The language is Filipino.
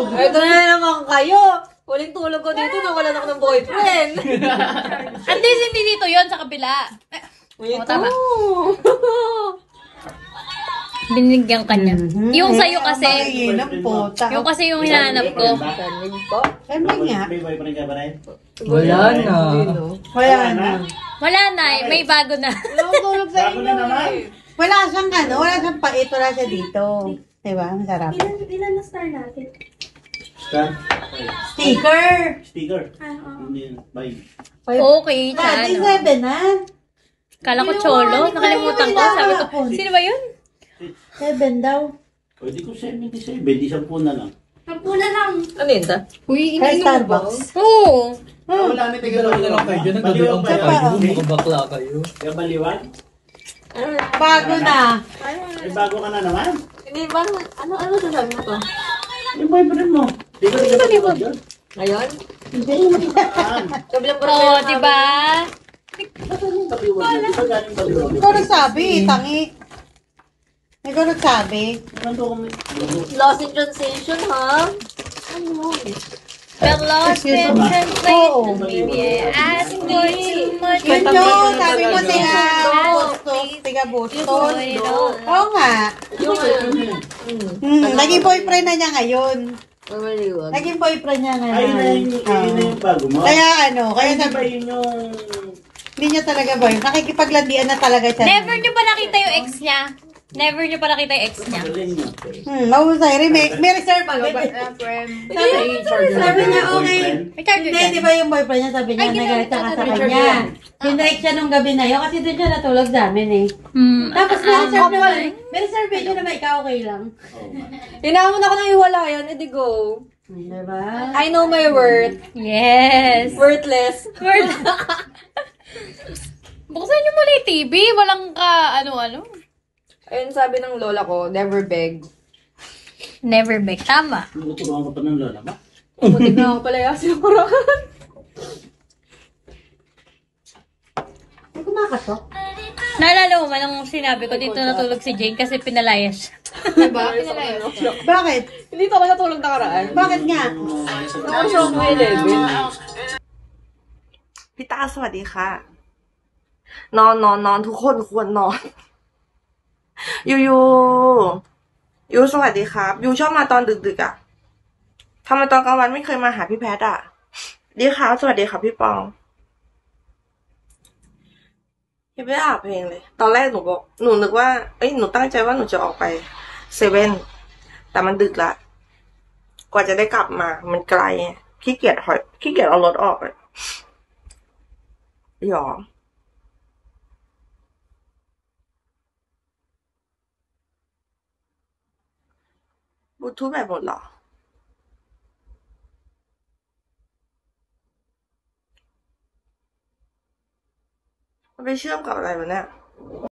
tulog. Ito na naman kayo. Huling tulog ko dito, nawalan ako ng boyfriend. At least hindi dito yon sa kabila. Tama. Binigyan ka niya. Yung sa'yo kasi, yung kasi yung hinahanap ko. Kanin po. Nga. May boyfriend ka ba rin? Wala na. Wala na. Wala na, may bago na. Tulog sa Bago na naman. Wala siyang wala siyang pait, wala siya dito. Diba? Masarap. Ilan na star natin? Star? Sticker! Sticker? Hindi, bye. Okay, Ah, di Chano. 7 na. Kala ko cholo, nakalimutan ko. Sabi ko, sino ba yun? 7 daw. Pwede ko 77, 10 na lang. Sampu na lang. Ano yun ta? Uy, Kay Starbucks. Oo. Wala na tigil Dalawa na lang kayo dyan. Nagdadayang pa kayo. Makabakla kayo. Kaya baliwan? Bago na. May bago ka na naman? Hindi ba? Ano sasabi mo to? Yung boyfriend mo. Di ko rin ka Ngayon? Hindi. Kabilang pa Oo, diba? Ikaw nagsabi, tangi. Ikaw nagsabi. Lost in translation, ha? Ano? The lost in Oo. translation. Maybe I ask for too much. Yun yun, sabi mo, tiga Boston. Oo nga. Naging boyfriend na niya ngayon. Mamaliwag. Naging boyfriend niya ngayon. Ayun na yung bago mo. Kaya kaya Ay, sabi, ba yun yung... hindi niya talaga boy. Nakikipaglandian na talaga siya. Never nyo pa nakita yung ex niya? Never nyo pa nakita yung ex niya? Galing mo. Mahusay. May reserve agad. Sabi niya, okay. May charger Hindi, dyan. di ba yung boyfriend niya, sabi niya, nagalit siya sa kanya. Hinrake siya nung gabi na yun, kasi doon siya natulog sa amin eh. Tapos may reserve yun naman, ikaw okay lang. Hinamon ako ng hiwalayan, edi go. Diba? I know my worth. Yes. Worthless. Buksan nyo muna yung TV. Walang ka, ano-ano. Ayun sabi ng lola ko, never beg. Never beg. Tama. Turuan ka pa ng lola ba? Putik na ako pala yasin ko rin. May kumakatok. Naalala mo man nung sinabi ko dito natulog si Jane kasi pinalayas siya. Diba? Bakit? Hindi pa ako natulog nakaraan. Bakit nga? Ako shock mo 11. พี่ต้าสวัสดีค่ะนอนทุกคนควรนอนยูสวัสดีครับยูชอบมาตอนดึกๆอ่ะทำไมตอนกลางวันไม่เคยมาหาพี่แพทอ่ะดีครับสวัสดีครับพี่ปองยังไม่ได้อ่านเพลงเลยตอนแรกหนูนึกว่าหนูตั้งใจว่าหนูจะออกไปเซเว่นแต่มันดึกละกว่าจะได้กลับมามันไกลขี้เกียจเอารถออกเลยหรอบลูทูธแบบหมดเหรอมันไปเชื่อมกับอะไรวะเนี่ย